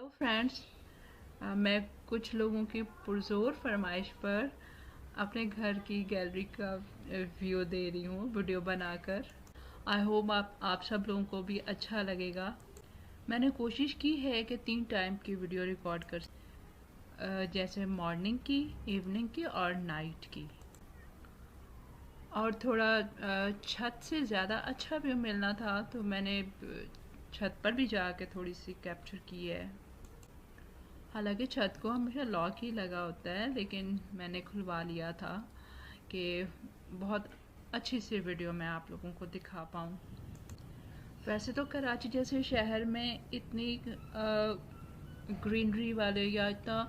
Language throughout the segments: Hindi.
हेलो फ्रेंड्स, मैं कुछ लोगों की पुरज़ोर फरमाइश पर अपने घर की गैलरी का व्यू दे रही हूँ वीडियो बनाकर। आई होप आप सब लोगों को भी अच्छा लगेगा। मैंने कोशिश की है कि 3 टाइम की वीडियो रिकॉर्ड कर जैसे मॉर्निंग की, इवनिंग की और नाइट की। और थोड़ा छत से ज़्यादा अच्छा व्यू मिलना था तो मैंने छत पर भी जाके थोड़ी सी कैप्चर की है। हालांकि छत को हमेशा लॉक ही लगा होता है, लेकिन मैंने खुलवा लिया था कि बहुत अच्छी सी वीडियो मैं आप लोगों को दिखा पाऊँ। वैसे तो कराची जैसे शहर में इतनी ग्रीनरी वाले या इतना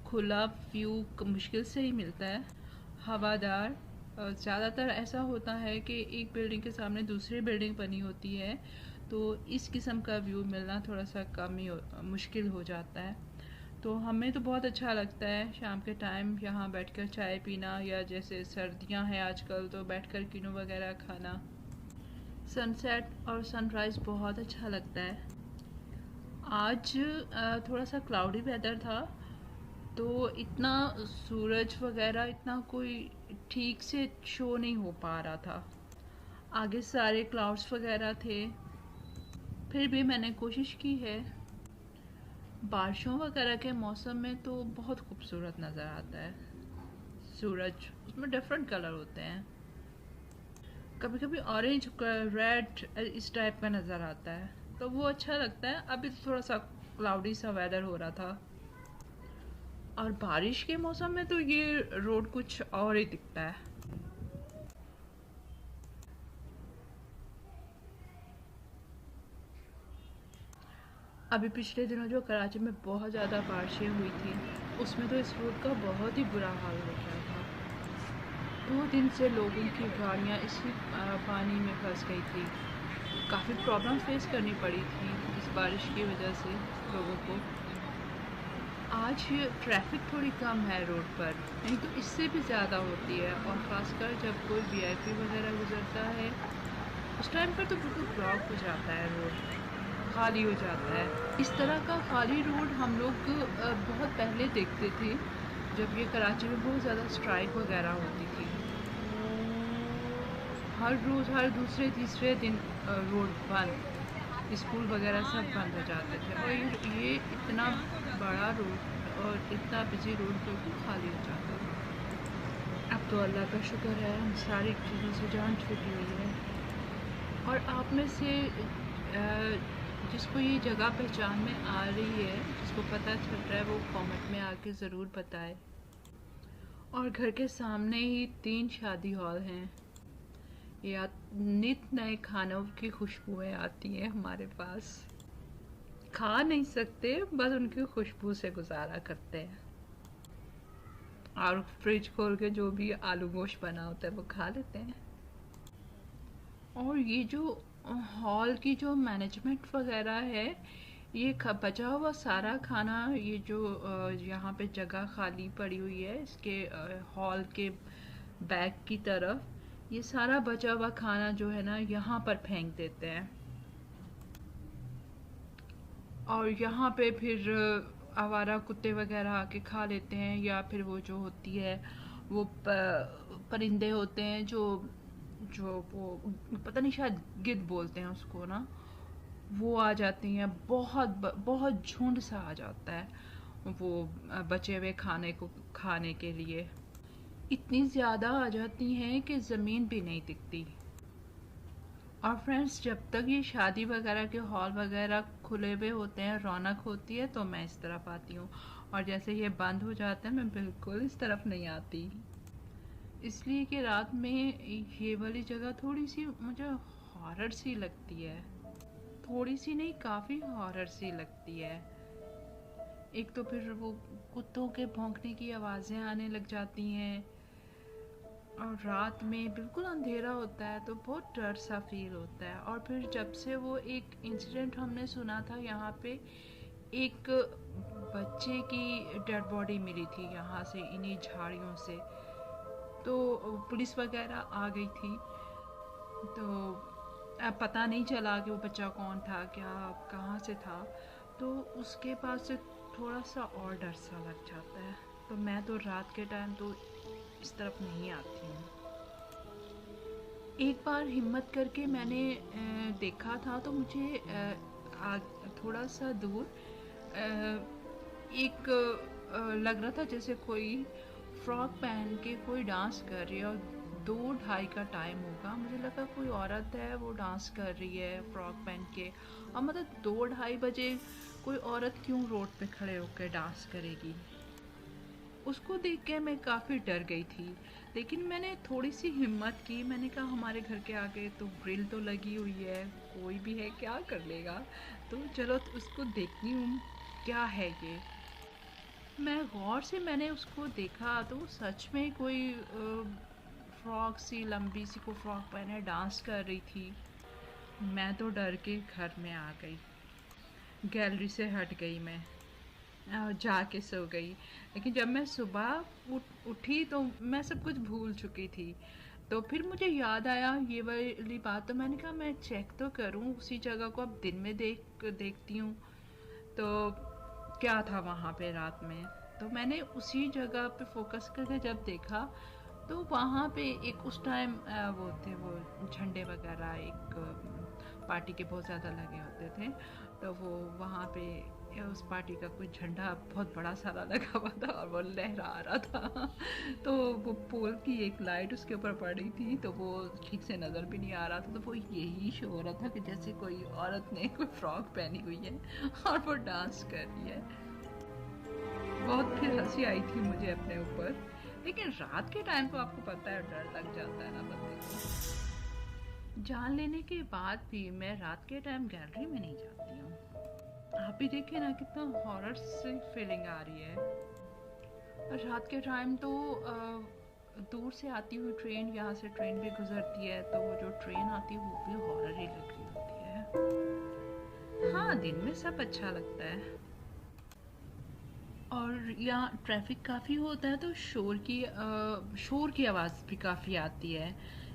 खुला व्यू मुश्किल से ही मिलता है, हवादार। ज़्यादातर ऐसा होता है कि एक बिल्डिंग के सामने दूसरी बिल्डिंग बनी होती है, तो इस किस्म का व्यू मिलना थोड़ा सा कम ही मुश्किल हो जाता है। तो हमें तो बहुत अच्छा लगता है शाम के टाइम यहाँ बैठकर चाय पीना, या जैसे सर्दियाँ हैं आजकल तो बैठकर किनो वगैरह खाना। सनसेट और सनराइज़ बहुत अच्छा लगता है। आज थोड़ा सा क्लाउडी वेदर था, तो इतना सूरज वगैरह इतना कोई ठीक से शो नहीं हो पा रहा था। आगे सारे क्लाउड्स वगैरह थे। फिर भी मैंने कोशिश की है। बारिशों वगैरह के मौसम में तो बहुत खूबसूरत नज़र आता है सूरज, उसमें डिफरेंट कलर होते हैं। कभी कभी ऑरेंज, रेड इस टाइप का नज़र आता है, तो वो अच्छा लगता है। अभी तो थोड़ा सा क्लाउडी सा वेदर हो रहा था, और बारिश के मौसम में तो ये रोड कुछ और ही दिखता है। अभी पिछले दिनों जो कराची में बहुत ज़्यादा बारिशें हुई थी, उसमें तो इस रोड का बहुत ही बुरा हाल हो गया था। 2 दिन से लोगों की गाड़ियाँ इसी पानी में फंस गई थी। काफ़ी प्रॉब्लम फेस करनी पड़ी थी इस बारिश की वजह से लोगों को। आज ट्रैफिक थोड़ी कम है रोड पर, नहीं तो इससे भी ज़्यादा होती है, और ख़ासकर जब कोई वीआईपी वगैरह गुजरता है उस टाइम पर तो बिल्कुल ब्लॉक हो जाता है रोड, खाली हो जाता है। इस तरह का खाली रोड हम लोग बहुत पहले देखते थे, जब ये कराची में बहुत ज़्यादा स्ट्राइक वगैरह होती थी। हर रोज़ हर दूसरे तीसरे दिन रोड बंद, स्कूल वगैरह सब बंद हो जाते थे, और ये इतना बड़ा रोड और इतना बिजी रोड बिल्कुल खाली हो जाता था। अब तो अल्लाह का शुक्र है, इन सारी चीज़ों से जान छूटी हुई है। और आप में से जिसको ये जगह पहचान में आ रही है, जिसको पता चल रहा है, वो कमेंट में आके ज़रूर बताए। और घर के सामने ही 3 शादी हॉल हैं। या नित नए खानों की खुशबुएं आती हैं हमारे पास। खा नहीं सकते, बस उनकी खुशबू से गुजारा करते हैं। और फ्रिज खोल के जो भी आलू गोश्त बना होता है वो खा लेते हैं। और ये जो हॉल की जो मैनेजमेंट वगैरह है, ये बचा हुआ सारा खाना, ये जो यहाँ पे जगह खाली पड़ी हुई है इसके हॉल के बैक की तरफ, ये सारा बचा हुआ खाना जो है ना यहाँ पर फेंक देते हैं। और यहाँ पे फिर आवारा कुत्ते वगैरह आके खा लेते हैं, या फिर वो जो होती है वो परिंदे होते हैं जो जो वो पता नहीं, शायद गिद्ध बोलते हैं उसको ना, वो आ जाती हैं। बहुत बहुत झुंड सा आ जाता है वो बचे हुए खाने को खाने के लिए। इतनी ज़्यादा आ जाती हैं कि ज़मीन भी नहीं दिखती। और फ्रेंड्स, जब तक ये शादी वगैरह के हॉल वगैरह खुले हुए होते हैं, रौनक होती है, तो मैं इस तरफ आती हूँ। और जैसे ये बंद हो जाता है, मैं बिल्कुल इस तरफ नहीं आती, इसलिए कि रात में ये वाली जगह थोड़ी सी मुझे हॉरर सी लगती है। थोड़ी सी नहीं, काफ़ी हॉरर सी लगती है। एक तो फिर वो कुत्तों के भौंकने की आवाज़ें आने लग जाती हैं, और रात में बिल्कुल अंधेरा होता है तो बहुत डर सा फील होता है। और फिर जब से वो एक इंसिडेंट हमने सुना था, यहाँ पे एक बच्चे की डेड बॉडी मिली थी यहाँ से, इन्हीं झाड़ियों से, तो पुलिस वगैरह आ गई थी। तो अब पता नहीं चला कि वो बच्चा कौन था, क्या कहाँ से था, तो उसके बाद से थोड़ा सा और डर सा लग जाता है। तो मैं तो रात के टाइम तो इस तरफ नहीं आती हूँ। एक बार हिम्मत करके मैंने देखा था, तो मुझे थोड़ा सा दूर एक लग रहा था जैसे कोई फ्रॉक पहन के कोई डांस कर रही है, और 2-2:30 का टाइम होगा। मुझे लगा कोई औरत है वो डांस कर रही है फ्रॉक पहन के, और मतलब 2-2:30 बजे कोई औरत क्यों रोड पे खड़े होकर डांस करेगी। उसको देख के मैं काफ़ी डर गई थी, लेकिन मैंने थोड़ी सी हिम्मत की। मैंने कहा हमारे घर के आगे तो ग्रिल तो लगी हुई है, कोई भी है क्या कर लेगा, तो चलो तो उसको देखती हूँ क्या है ये। मैं गौर से मैंने उसको देखा, तो वो सच में कोई फ्रॉक सी लंबी सी को फ्रॉक पहने डांस कर रही थी। मैं तो डर के घर में आ गई, गैलरी से हट गई मैं, जाके सो गई। लेकिन जब मैं सुबह उठी तो मैं सब कुछ भूल चुकी थी। तो फिर मुझे याद आया ये वाली बात, तो मैंने कहा मैं चेक तो करूं उसी जगह को, अब दिन में देखती हूँ तो क्या था वहाँ पे रात में। तो मैंने उसी जगह पे फोकस करके जब देखा, तो वहाँ पे एक उस टाइम वो थे वो झंडे वगैरह, एक पार्टी के बहुत ज़्यादा लगे होते थे। तो वो वहाँ पे उस पार्टी का कोई झंडा बहुत बड़ा सारा लगा हुआ था और वो लहरा रहा था। तो वो पोल की एक लाइट उसके ऊपर पड़ी थी, तो वो ठीक से नज़र भी नहीं आ रहा था। तो वो यही शो हो रहा था कि जैसे कोई औरत ने कोई फ्रॉक पहनी हुई है और वो डांस कर रही है। बहुत फिर हंसी आई थी मुझे अपने ऊपर। लेकिन रात के टाइम तो आपको पता है डर लग जाता है ना बंदे को। जान लेने के बाद भी मैं रात के टाइम गैलरी में नहीं जाती हूँ। आप भी देखिए ना कितना हॉरर सी फीलिंग आ रही है। और रात के टाइम तो दूर से आती हुई ट्रेन, यहाँ से ट्रेन भी गुजरती है, तो वो जो ट्रेन आती है वो भी हॉरर ही लग रही होती है। हाँ, दिन में सब अच्छा लगता है। और यहाँ ट्रैफिक काफ़ी होता है, तो शोर की आवाज़ भी काफ़ी आती है।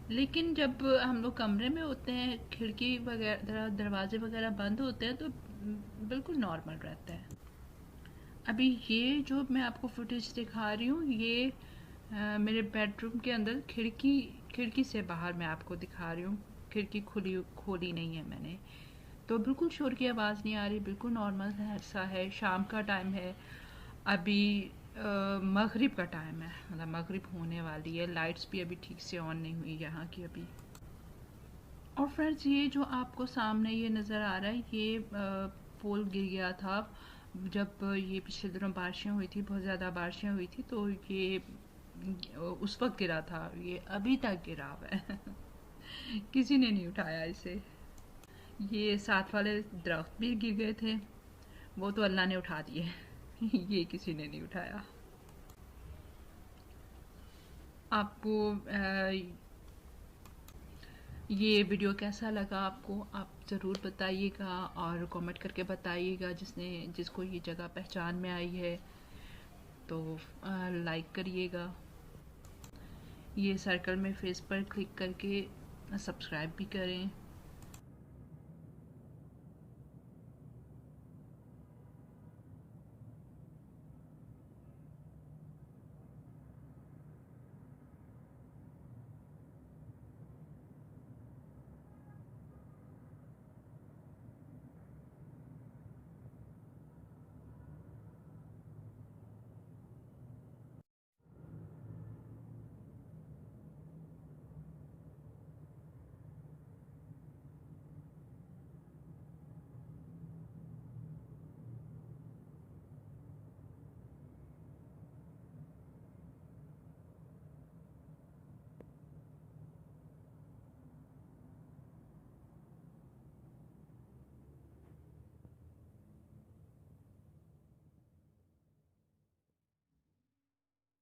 लेकिन जब हम लोग कमरे में होते हैं, खिड़की वगैरह दरवाजे वगैरह बंद होते हैं, तो बिल्कुल नॉर्मल रहता है। अभी ये जो मैं आपको फुटेज दिखा रही हूँ, ये मेरे बेडरूम के अंदर खिड़की से बाहर मैं आपको दिखा रही हूँ। खिड़की खोली नहीं है मैंने, तो बिल्कुल शोर की आवाज़ नहीं आ रही, बिल्कुल नॉर्मल सा है। शाम का टाइम है, अभी मगरिब का टाइम है, मतलब मगरिब होने वाली है। लाइट्स भी अभी ठीक से ऑन नहीं हुई यहाँ की अभी। और फ्रेंड्स, ये जो आपको सामने ये नज़र आ रहा है, ये पोल गिर गया था जब ये पिछले दिनों बारिशें हुई थी, बहुत ज़्यादा बारिशें हुई थी, तो ये उस वक्त गिरा था। ये अभी तक गिरा हुआ है किसी ने नहीं उठाया इसे। ये साथ वाले दरख्त भी गिर गए थे, वो तो अल्लाह ने उठा दिए ये किसी ने नहीं उठाया। आपको ये वीडियो कैसा लगा आपको, आप ज़रूर बताइएगा, और कमेंट करके बताइएगा। जिसको ये जगह पहचान में आई है तो लाइक करिएगा। ये सर्कल में फेस पर क्लिक करके सब्सक्राइब भी करें।